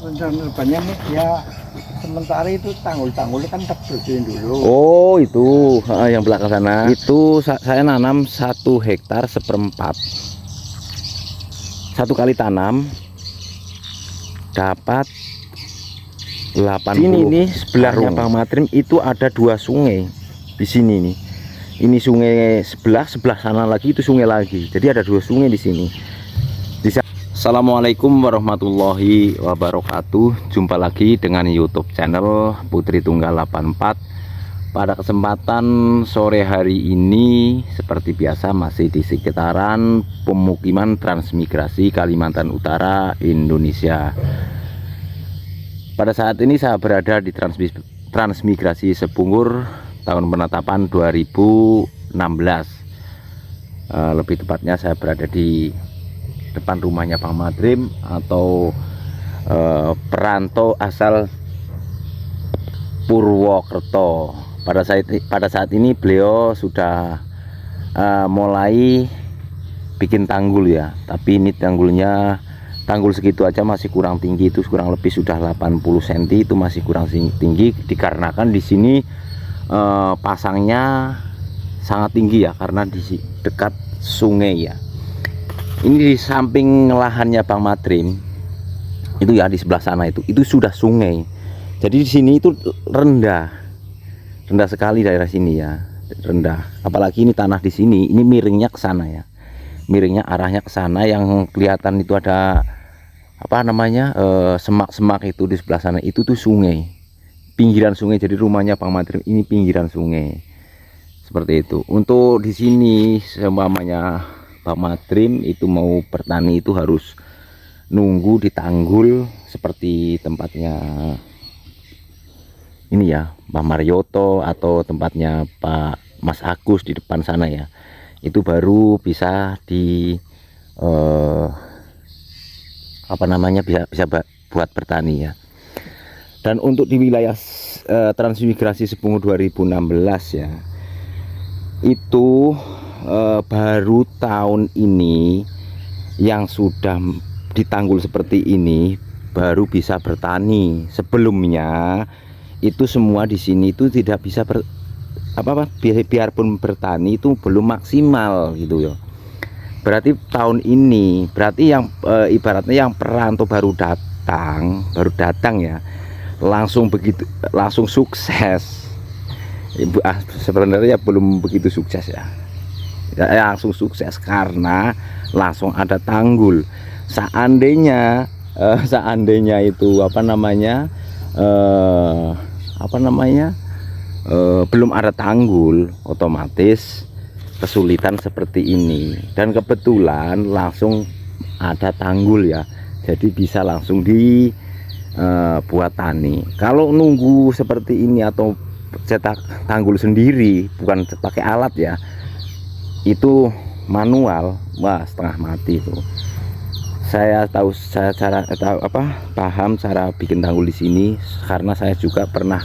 rencana banyak nih ya, sementara itu tanggul-tanggulnya kan terbersihin dulu. Oh itu yang belakang sana itu saya nanam 1 hektar 1/4. 1 kali tanam dapat 80. Ini sebelahnya Bang Matrim itu ada 2 sungai di sini nih. Ini sungai sebelah sana lagi itu sungai lagi. Jadi ada 2 sungai di sini. Assalamualaikum warahmatullahi wabarakatuh. Jumpa lagi dengan YouTube channel Putri Tunggal 84. Pada kesempatan sore hari ini seperti biasa masih di sekitaran pemukiman transmigrasi Kalimantan Utara, Indonesia. Pada saat ini saya berada di transmigrasi Sepungur tahun penetapan 2016. Lebih tepatnya saya berada di depan rumahnya Bang Matrim atau perantau asal Purwokerto. Pada saat ini beliau sudah mulai bikin tanggul ya, tapi ini tanggul segitu aja masih kurang tinggi, itu kurang lebih sudah 80 cm, itu masih kurang tinggi dikarenakan di sini pasangnya sangat tinggi ya, karena di dekat sungai ya. Ini di samping lahannya Bang Matrim itu ya, di sebelah sana itu sudah sungai. Jadi di sini itu rendah sekali daerah sini ya, rendah. Apalagi ini tanah di sini, ini miringnya ke sana ya, miringnya arahnya ke sana. Yang kelihatan itu ada apa namanya semak-semak itu di sebelah sana itu tuh sungai, pinggiran sungai. Jadi rumahnya Bang Matrim ini pinggiran sungai seperti itu. Untuk di sini semuanya Bang Matrim itu mau bertani itu harus nunggu di tanggul seperti tempatnya ini ya, Pak Marioto atau tempatnya Pak Mas Agus di depan sana ya. Itu baru bisa di apa namanya bisa buat bertani ya. Dan untuk di wilayah transmigrasi Sepungur 2016 ya, itu baru tahun ini yang sudah ditanggul seperti ini baru bisa bertani. Sebelumnya itu semua di sini itu tidak bisa biarpun bertani itu belum maksimal gitu ya. Berarti tahun ini yang ibaratnya yang perantau baru datang ya, langsung sukses. Sebenarnya belum begitu sukses ya, langsung sukses karena langsung ada tanggul. Seandainya itu belum ada tanggul, otomatis kesulitan seperti ini. Dan kebetulan langsung ada tanggul ya, jadi bisa langsung dibuat tani. Kalau nunggu seperti ini atau cetak tanggul sendiri, bukan pakai alat ya, itu manual, wah setengah mati itu. Saya paham cara bikin tanggul di sini karena saya juga pernah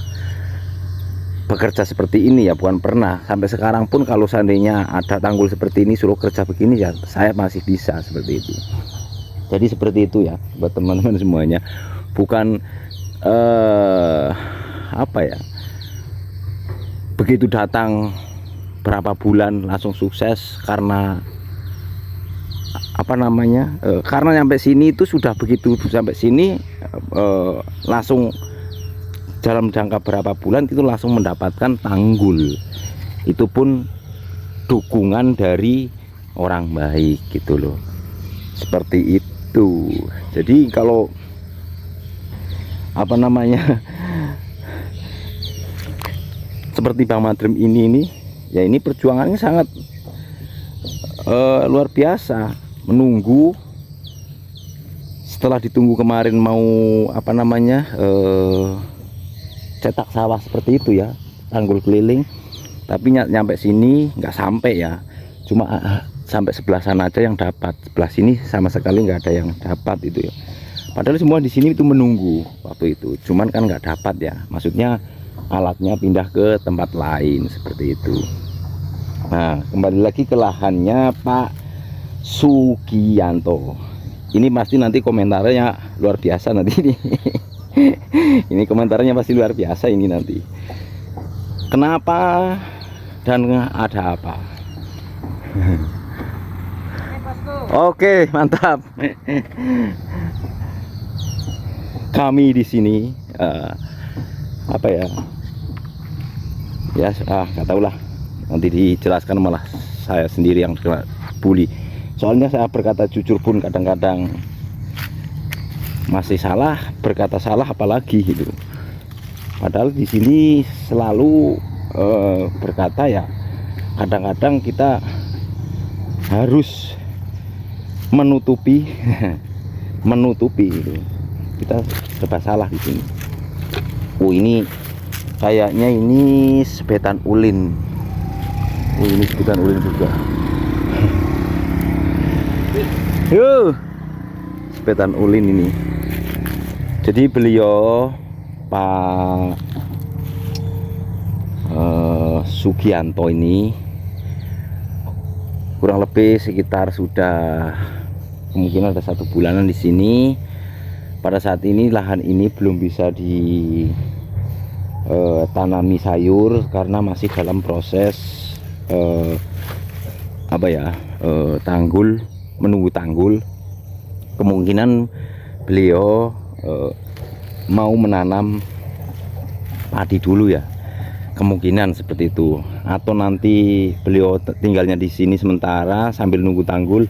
bekerja seperti ini ya, bukan pernah, sampai sekarang pun kalau seandainya ada tanggul seperti ini suruh kerja begini ya, saya masih bisa seperti itu. Jadi seperti itu ya buat teman-teman semuanya, bukan begitu datang berapa bulan langsung sukses, karena karena sampai sini itu sudah begitu, sampai sini langsung dalam jangka berapa bulan itu langsung mendapatkan tanggul. Itu pun dukungan dari orang baik gitu loh, seperti itu. Jadi kalau seperti Bang Matrim ini ya, ini perjuangannya sangat luar biasa. Menunggu, setelah ditunggu kemarin mau cetak sawah seperti itu ya, tanggul keliling, tapi nyampe sini nggak sampai ya, cuma sampai sebelah sana aja yang dapat, sebelah sini sama sekali nggak ada yang dapat itu ya. Padahal semua di sini itu menunggu waktu itu, cuman kan nggak dapat ya, maksudnya alatnya pindah ke tempat lain seperti itu. Nah, kembali lagi ke lahannya Pak Sugianto. ini pasti nanti komentarnya luar biasa nanti ini. Ini komentarnya pasti luar biasa ini nanti. Kenapa dan ada apa? Oke, mantap. Kami di sini apa ya? Ya, nggak tahu lah. Nanti dijelaskan malah saya sendiri yang kena bully. Soalnya saya berkata jujur pun kadang-kadang masih salah, berkata salah apalagi gitu. Padahal di sini selalu berkata ya, kadang-kadang kita harus menutupi gitu. Kita serba salah di sini. Oh, ini kayaknya ini sebetan ulin. Oh, ini sebetan ulin juga. Yo, sebetan ulin ini. Jadi beliau Pak Sugianto ini kurang lebih sekitar sudah kemungkinan ada 1 bulanan di sini. Pada saat ini lahan ini belum bisa ditanami sayur karena masih dalam proses tanggul, menunggu tanggul. Kemungkinan beliau mau menanam padi dulu ya, kemungkinan seperti itu, atau nanti beliau tinggalnya di sini sementara sambil nunggu tanggul,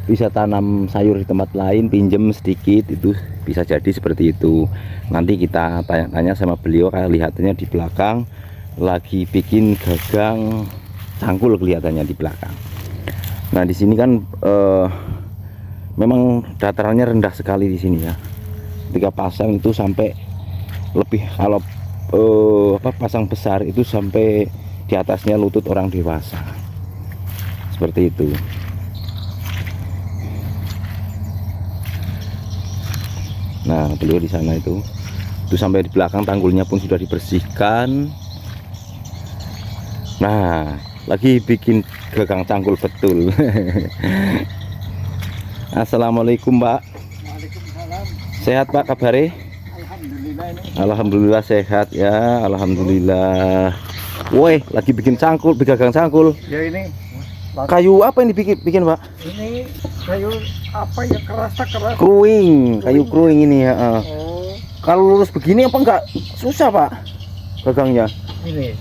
bisa tanam sayur di tempat lain, pinjem sedikit, itu bisa jadi seperti itu. Nanti kita tanya-tanya sama beliau. Kelihatannya di belakang lagi bikin gagang cangkul, kelihatannya di belakang. Nah, di sini kan memang datarannya rendah sekali di sini ya. Ketika pasang itu sampai lebih, kalau pasang besar itu sampai di atasnya lutut orang dewasa. Seperti itu. Nah, beliau di sana itu sampai di belakang tanggulnya pun sudah dibersihkan. Nah, lagi bikin gagang cangkul betul. Assalamualaikum, Pak. Waalaikumsalam. Sehat, Pak, kabarnya? Alhamdulillah ini. Alhamdulillah sehat ya, alhamdulillah. Woi, lagi bikin cangkul, bikin gagang cangkul. Ya ini. Kayu apa ini bikin, Pak? Ini kayu apa ya, keras. Kruing, kayu kruing ini ya. Oh, Kalau lurus begini apa enggak susah, Pak? Gagangnya. ini.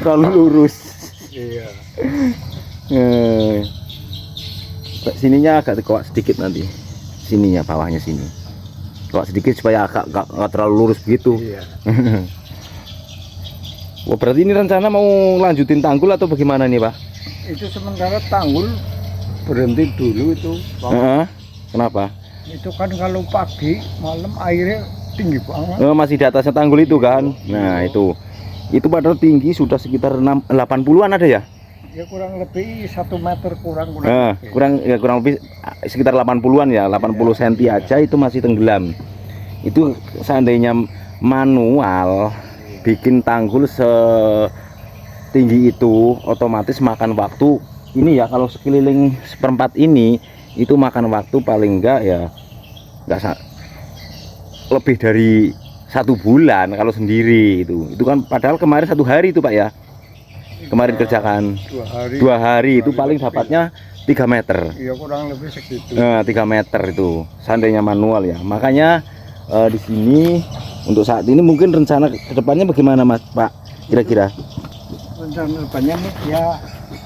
Kalau lurus. Iya. Sininya agak dikowak sedikit nanti. Sininya, bawahnya sini. Kowak sedikit supaya agak nggak terlalu lurus begitu. Iya. Wah, berarti ini rencana mau lanjutin tanggul atau bagaimana nih, Pak? Itu sementara tanggul berhenti dulu itu. Kenapa? Itu kan kalau pagi malam airnya tinggi banget. Masih di atasnya tanggul itu kan. Nah, itu padahal tinggi sudah sekitar 80-an ada ya? Ya kurang lebih 1 meter kurang kurang lebih sekitar 80-an ya, 80 cm aja itu masih tenggelam. Itu seandainya manual bikin tanggul setinggi itu otomatis makan waktu ini ya, kalau sekeliling seperempat ini itu makan waktu paling enggak ya lebih dari 1 bulan kalau sendiri. Itu kan padahal kemarin 1 hari itu, Pak ya, kemarin kerjakan 2 hari itu paling dapatnya 3 meter. Iya, kurang lebih segitu. 3 meter itu seandainya manual ya. Makanya di sini untuk saat ini mungkin rencana kedepannya bagaimana, Mas, Pak, kira-kira? Rencana depannya nih ya,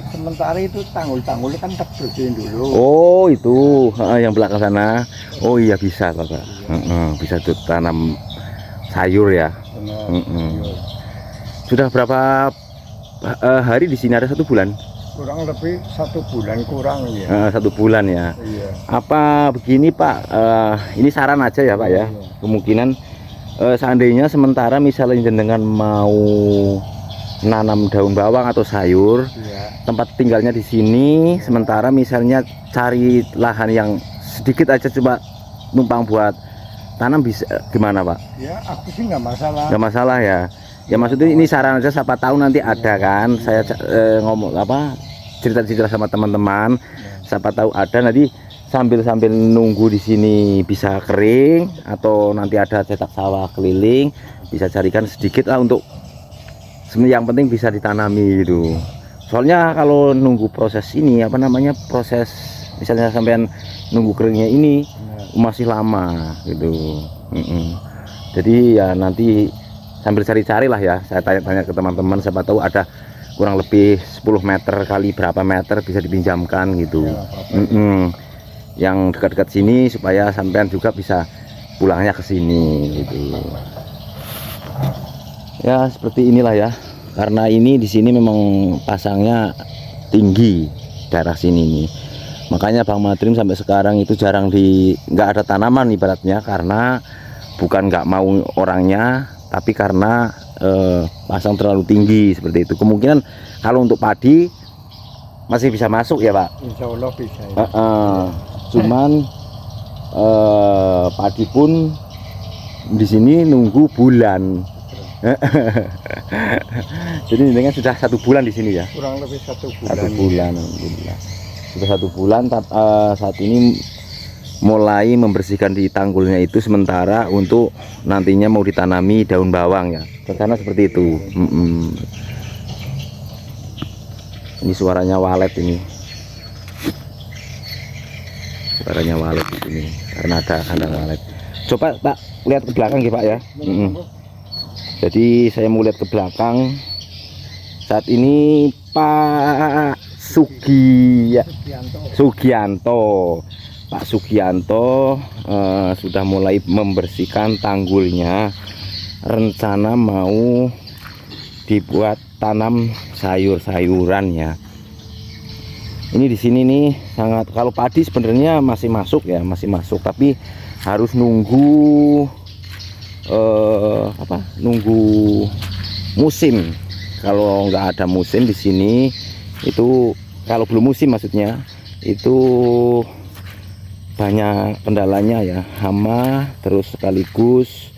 sementara itu tanggul-tanggulnya kan tak bersihin dulu. Oh, itu yang belakang sana. Oh iya, bisa, Pak. Bisa tuh tanam sayur ya. Sudah berapa hari di sini? Ada 1 bulan? Kurang lebih 1 bulan kurang ya. 1 bulan ya. Iya. Apa begini, Pak? Ini saran aja ya, Pak ya. Kemungkinan seandainya sementara misalnya jenengan mau nanam daun bawang atau sayur, tempat tinggalnya di sini, sementara misalnya cari lahan yang sedikit aja coba numpang buat tanam, bisa gimana, Pak? Ya, aku sih nggak masalah. Nggak masalah ya. Ya maksudnya ini saran aja, siapa tahu nanti ada kan. Saya ngomong cerita-cerita sama teman-teman, siapa tahu ada nanti sambil nunggu di sini bisa kering atau nanti ada cetak sawah keliling, bisa carikan sedikit lah untuk yang penting bisa ditanami gitu. Soalnya kalau nunggu proses ini apa namanya, proses misalnya sampean nunggu keringnya ini masih lama gitu. Jadi ya nanti sambil cari-cari lah ya, saya tanya-tanya ke teman-teman, siapa tahu ada kurang lebih 10 meter kali berapa meter bisa dipinjamkan gitu. Yang dekat-dekat sini supaya sampean juga bisa pulangnya ke sini gitu. Ya seperti inilah ya, karena ini di sini memang pasangnya tinggi daerah sini nih. Makanya Bang Madrim sampai sekarang itu jarang nggak ada tanaman ibaratnya, karena bukan nggak mau orangnya, tapi karena pasang terlalu tinggi seperti itu. Kemungkinan kalau untuk padi masih bisa masuk ya Pak. Insya Allah bisa ya. Cuman padi pun di sini nunggu bulan. Jadi ini kan sudah 1 bulan di sini ya. Kurang lebih 1 bulan. 1 bulan, alhamdulillah. Sudah 1 bulan. Saat ini mulai membersihkan di tanggulnya itu sementara untuk nantinya mau ditanami daun bawang ya. Rencana seperti itu. Ini suaranya walet ini. Suaranya walet di sini karena ada kandang walet. Coba Pak lihat ke belakang ya Pak ya. Jadi saya mau lihat ke belakang. Saat ini Pak Sugianto sudah mulai membersihkan tanggulnya. Rencana mau dibuat tanam sayur-sayuran ya. Ini di sini nih sangat, kalau padi sebenarnya masih masuk ya, masih masuk, tapi harus nunggu nunggu musim. Kalau nggak ada musim di sini itu, kalau belum musim maksudnya, itu banyak kendalanya ya, hama, terus sekaligus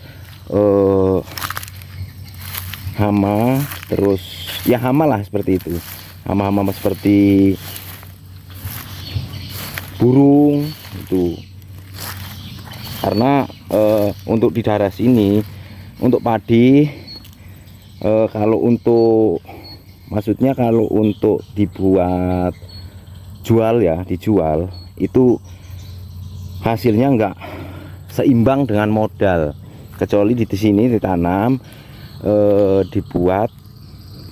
hama, terus ya hama lah seperti itu, hama-hama seperti burung itu. Karena untuk di daerah sini untuk padi, kalau untuk maksudnya kalau untuk dibuat jual ya, dijual itu hasilnya enggak seimbang dengan modal, kecuali di sini ditanam, dibuat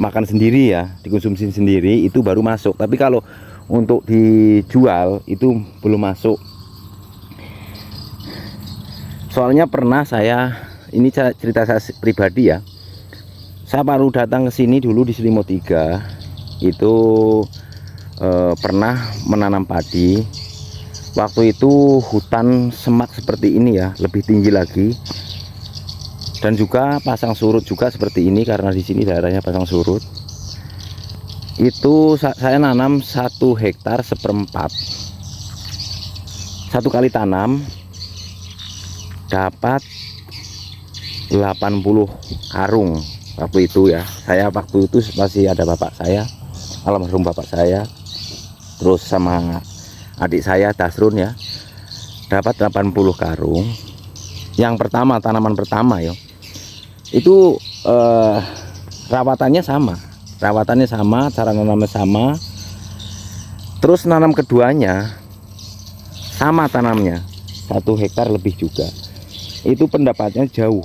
makan sendiri ya, dikonsumsi sendiri, itu baru masuk. Tapi kalau untuk dijual itu belum masuk. Soalnya pernah saya, ini cerita saya pribadi ya, saya baru datang ke sini dulu di Selimo 3 itu pernah menanam padi. Waktu itu hutan semak seperti ini ya, lebih tinggi lagi, dan juga pasang surut juga seperti ini, karena di sini daerahnya pasang surut. Itu saya nanam 1 hektar 1/4, 1 kali tanam dapat 80 karung waktu itu ya. Saya waktu itu masih ada bapak saya, almarhum bapak saya, terus sama adik saya Dasrun ya, dapat 80 karung. Yang pertama, tanaman pertama ya, itu rawatannya sama, cara nanamnya sama. Terus nanam keduanya sama tanamnya, 1 hektar lebih juga. Itu pendapatnya jauh,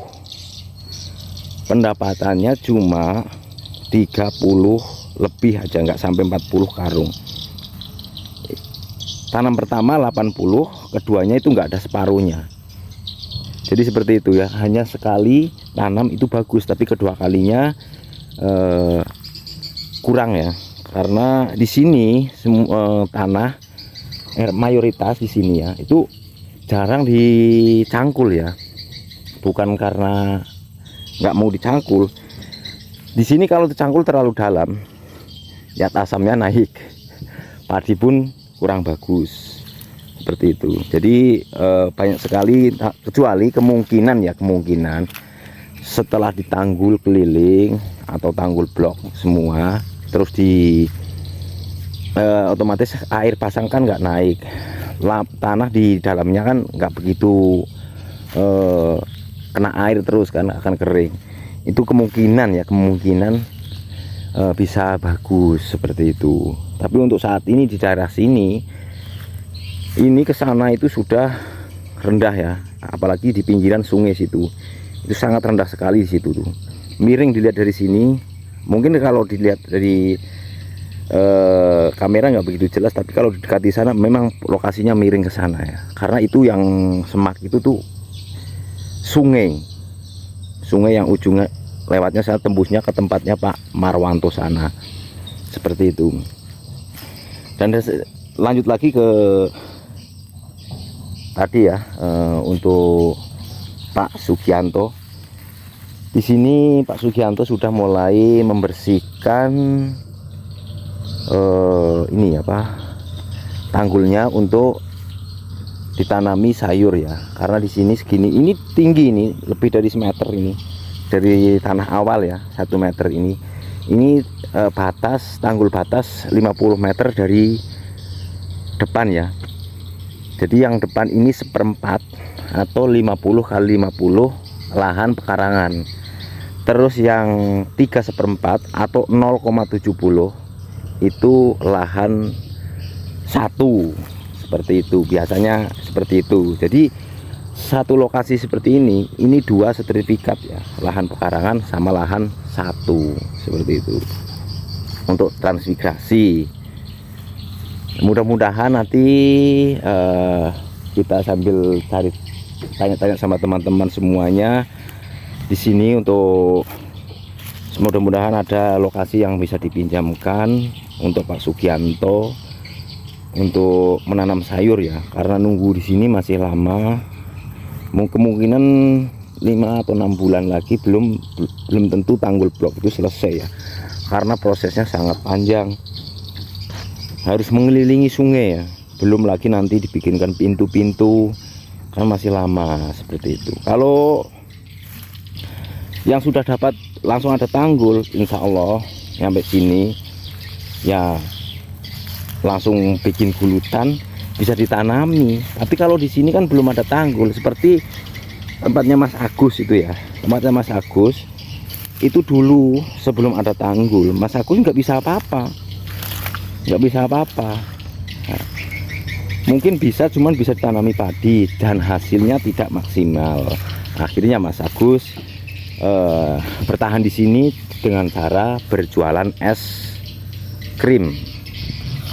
pendapatannya cuma 30 lebih aja, nggak sampai 40 karung. Tanam pertama 80, keduanya itu nggak ada separuhnya. Jadi seperti itu ya, hanya sekali tanam itu bagus, tapi kedua kalinya kurang ya, karena di sini tanah mayoritas di sini ya itu jarang dicangkul ya, bukan karena nggak mau dicangkul. Di sini kalau dicangkul terlalu dalam ya asamnya naik, padi pun kurang bagus seperti itu. Jadi banyak sekali, kecuali kemungkinan setelah ditanggul keliling atau tanggul blok semua, terus otomatis air pasang kan nggak naik. tanah di dalamnya kan nggak begitu kena air terus kan, akan kering. Itu kemungkinan bisa bagus seperti itu. Tapi untuk saat ini di daerah sini, ini ke sana itu sudah rendah ya, apalagi di pinggiran sungai situ. Itu sangat rendah sekali di situ tuh. Miring dilihat dari sini. Mungkin kalau dilihat dari kamera nggak begitu jelas, tapi kalau didekati sana memang lokasinya miring ke sana ya. Karena itu yang semak itu tuh sungai yang ujungnya lewatnya saya tembusnya ke tempatnya Pak Marwanto sana, seperti itu. Dan lanjut lagi ke tadi ya, untuk Pak Sugianto. Di sini Pak Sugianto sudah mulai membersihkan ini apa, tanggulnya untuk ditanami sayur ya. Karena di sini segini, ini tinggi, ini lebih dari semeter ini dari tanah awal ya, 1 meter ini batas, tanggul batas 50 meter dari depan ya. Jadi yang depan ini 1/4 atau 50 kali 50 lahan pekarangan. Terus yang 3/4 atau 0,70 itu lahan 1, seperti itu biasanya, seperti itu. Jadi satu lokasi seperti ini 2 sertifikat ya, lahan pekarangan sama lahan 1, seperti itu untuk transmigrasi. Mudah-mudahan nanti kita sambil cari tanya-tanya sama teman-teman semuanya di sini, untuk mudah-mudahan ada lokasi yang bisa dipinjamkan untuk Pak Sugianto untuk menanam sayur ya. Karena nunggu di sini masih lama, kemungkinan 5 atau 6 bulan lagi belum tentu tanggul blok itu selesai ya, karena prosesnya sangat panjang, harus mengelilingi sungai ya, belum lagi nanti dibikinkan pintu-pintu, kan masih lama, seperti itu. Kalau yang sudah dapat langsung ada tanggul, insya Allah sampai sini ya langsung bikin gulutan, bisa ditanami. Tapi kalau di sini kan belum ada tanggul, seperti tempatnya Mas Agus itu ya. Tempatnya Mas Agus itu dulu sebelum ada tanggul, Mas Agus nggak bisa apa-apa, Nah, mungkin cuman bisa ditanami padi dan hasilnya tidak maksimal. Akhirnya Mas Agus bertahan di sini dengan cara berjualan es krim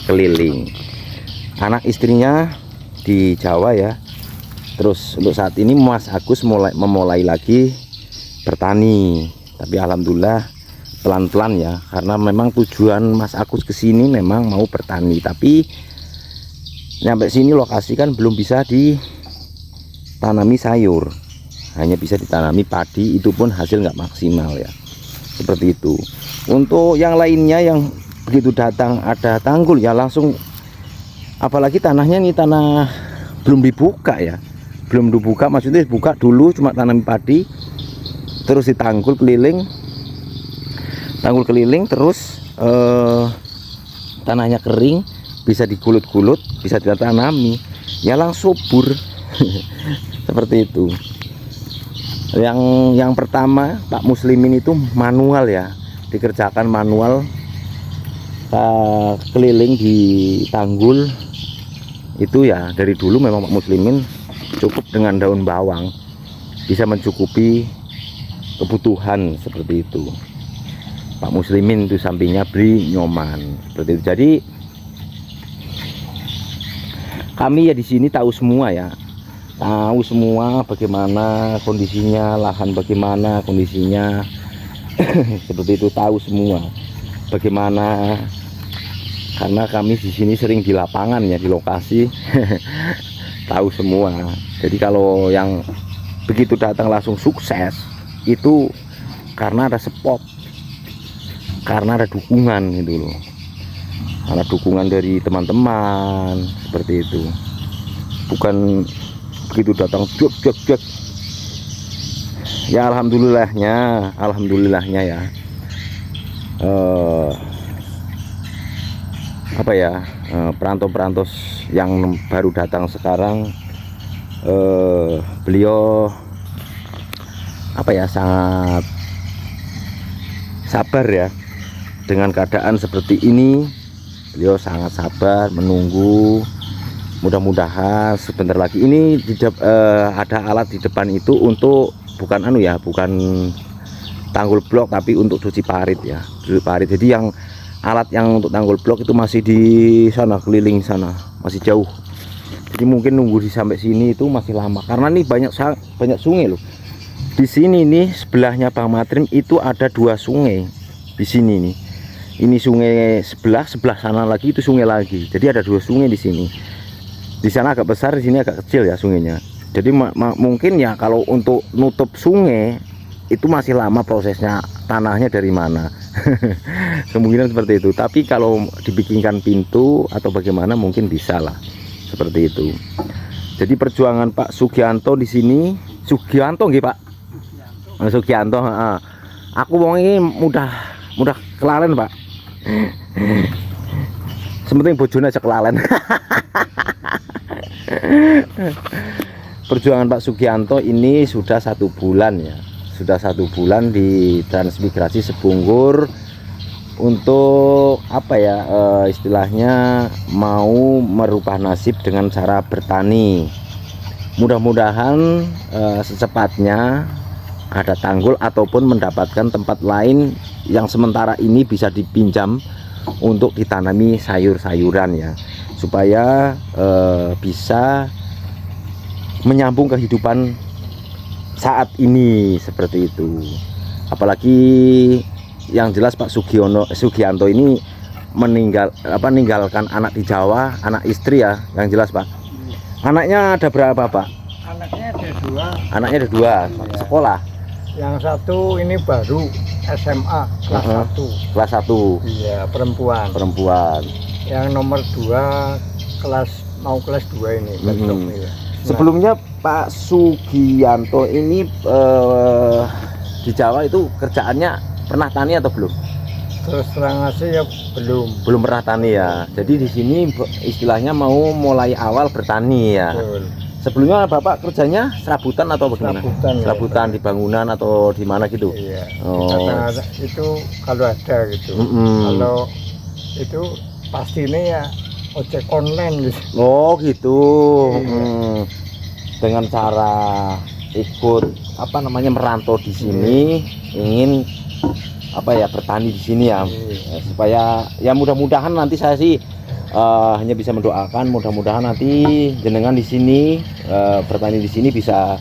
keliling. Anak istrinya di Jawa ya. Terus untuk saat ini Mas Agus memulai lagi bertani, tapi alhamdulillah pelan-pelan ya, karena memang tujuan Mas Agus kesini memang mau bertani, tapi nyampe sini lokasi kan belum bisa ditanami sayur, hanya bisa ditanami padi, itu pun hasil nggak maksimal ya, seperti itu. Untuk yang lainnya yang begitu datang ada tanggul ya langsung, apalagi tanahnya ini tanah belum dibuka ya, maksudnya dibuka dulu cuma tanam padi, terus ditanggul keliling, terus tanahnya kering, bisa digulut-gulut, bisa ditanami ya langsung subur. Seperti itu. Yang pertama Pak Muslimin itu manual ya, dikerjakan manual, keliling di tanggul itu ya. Dari dulu memang Pak Muslimin cukup dengan daun bawang bisa mencukupi kebutuhan, seperti itu. Pak Muslimin itu sampingnya beli nyoman, seperti itu. Jadi kami ya di sini tahu semua ya, bagaimana kondisinya lahan, bagaimana kondisinya seperti itu, tahu semua bagaimana, karena kami di sini sering di lapangan ya, di lokasi. Tahu semua. Jadi kalau yang begitu datang langsung sukses itu karena ada support, karena ada dukungan gitu loh, karena dukungan dari teman-teman, seperti itu. Bukan begitu datang jok. Ya alhamdulillahnya ya, apa ya, perantau-perantau yang baru datang sekarang, beliau apa ya, sangat sabar ya dengan keadaan seperti ini. Beliau sangat sabar menunggu. Mudah-mudahan sebentar lagi ini ada alat di depan itu untuk bukan bukan tanggul blok, tapi untuk cuci parit ya, cuci parit. Jadi yang alat yang untuk tanggul blok itu masih di sana, keliling sana, masih jauh. Jadi mungkin nunggu sampai sini itu masih lama karena ini banyak sungai loh. Di sini nih sebelahnya Bang Matrim itu ada 2 sungai di sini nih. Ini sungai sebelah sana lagi itu sungai lagi. Jadi ada 2 sungai di sini. Di sana agak besar, di sini agak kecil ya sungainya. Jadi mungkin ya kalau untuk nutup sungai itu masih lama prosesnya, tanahnya dari mana. Kemungkinan seperti itu. Tapi kalau dibikinkan pintu atau bagaimana mungkin bisa lah seperti itu. Jadi perjuangan Pak Sugianto di sini, Sugianto nggih Pak? Sugianto, aku mau ini mudah kelalen Pak. Sementing bojone aja kelalen. Perjuangan Pak Sugianto ini sudah 1 bulan ya, sudah 1 bulan di transmigrasi Sebungkur untuk apa ya, istilahnya mau merubah nasib dengan cara bertani. Mudah-mudahan secepatnya ada tanggul ataupun mendapatkan tempat lain yang sementara ini bisa dipinjam untuk ditanami sayur-sayuran ya, supaya bisa menyambung kehidupan saat ini seperti itu. Apalagi yang jelas Pak Sugianto ini meninggalkan anak di Jawa, anak istri ya, yang jelas Pak. Anaknya ada berapa Pak? Anaknya ada 2. Anaknya ada 2, iya. Sekolah. Yang satu ini baru SMA kelas 1. Kelas 1. Iya, perempuan. Yang nomor 2 mau kelas 2 ini. Ya. Sebelumnya Pak Sugianto ini di Jawa itu kerjaannya pernah tani atau belum? Terus terang aja ya belum pernah tani ya. Jadi di sini istilahnya mau mulai awal bertani ya. Betul. Sebelumnya Bapak kerjanya serabutan atau bagaimana? Serabutan di bangunan atau di mana gitu? Iya. Oh. Itu kalau ada gitu. Kalau itu pastinya ya ojek online gitu. Oh gitu. Iya. Dengan cara ikut merantau di sini, ingin bertani di sini ya. Iya. Supaya ya mudah-mudahan nanti saya sih hanya bisa mendoakan, mudah-mudahan nanti jenengan di sini bertani di sini bisa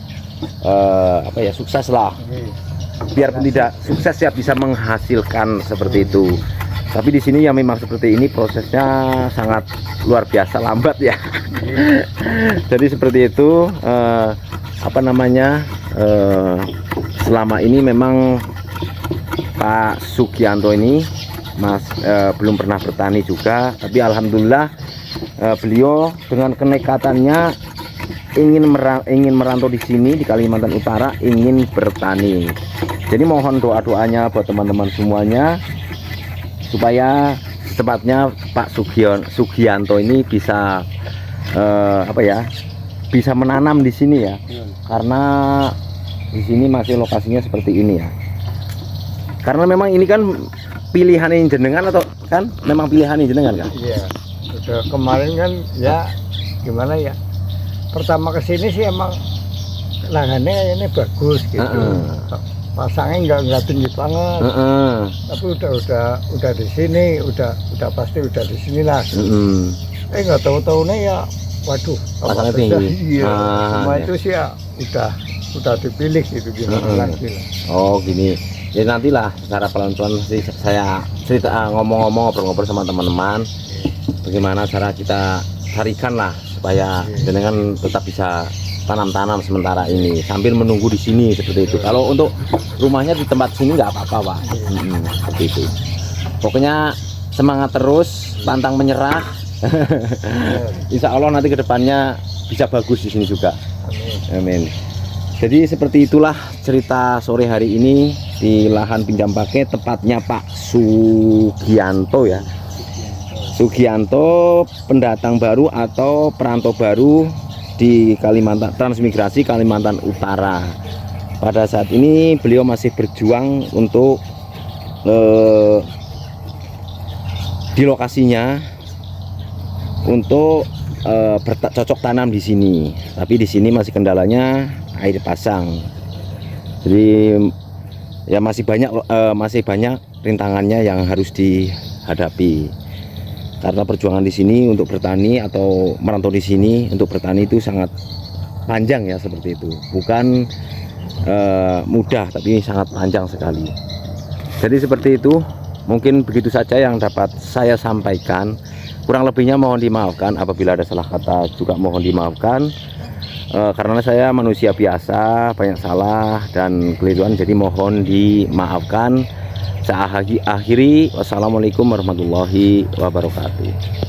sukses lah. Biarpun tidak sukses ya bisa menghasilkan seperti itu. Tapi di sini ya memang seperti ini, prosesnya sangat luar biasa lambat ya. Jadi seperti itu, selama ini memang Pak Sugianto ini belum pernah bertani juga, tapi alhamdulillah beliau dengan kenekatannya ingin merantau di sini di Kalimantan Utara, ingin bertani. Jadi mohon doa-doanya buat teman-teman semuanya supaya secepatnya Pak Sugianto ini bisa bisa menanam di sini ya, karena di sini masih lokasinya seperti ini ya. Karena memang ini kan pilihan yang jenengan atau kan memang pilihan yang jenengan kan? Iya. Udah kemarin kan ya gimana ya? Pertama kesini sih emang lahannya ini bagus gitu. Pasangnya nggak tinggi banget. Tapi udah di sini, udah pasti udah di sini lah. Nggak tahu nih ya, waduh. Pasangnya tinggi. Iya. Semua itu sih ya udah dipilih gitu gimana lagi lah. Oh gini. Ya nantilah secara pelan-pelan saya cerita ngomong-ngomong ngobrol sama teman-teman bagaimana cara kita carikan lah supaya jenengan tetap bisa tanam-tanam sementara ini sambil menunggu di sini seperti itu. Kalau untuk rumahnya di tempat sini nggak apa-apa Pak. Seperti itu. Pokoknya semangat terus, pantang menyerah. Insya Allah nanti kedepannya bisa bagus di sini juga. Amin. Jadi seperti itulah cerita sore hari ini di lahan pinjam pakai, tepatnya Pak Sugianto ya. Sugianto, pendatang baru atau perantau baru di Kalimantan, transmigrasi Kalimantan Utara. Pada saat ini beliau masih berjuang untuk di lokasinya untuk bercocok tanam di sini. Tapi di sini masih kendalanya air pasang. Jadi ya masih banyak rintangannya yang harus dihadapi. Karena perjuangan di sini untuk bertani atau merantau di sini untuk bertani itu sangat panjang ya, seperti itu. Bukan mudah, tapi sangat panjang sekali. Jadi seperti itu. Mungkin begitu saja yang dapat saya sampaikan. Kurang lebihnya mohon dimaafkan, apabila ada salah kata juga mohon dimaafkan. Karena saya manusia biasa, banyak salah dan keliruan, jadi mohon dimaafkan. Saya akhiri, wassalamualaikum warahmatullahi wabarakatuh.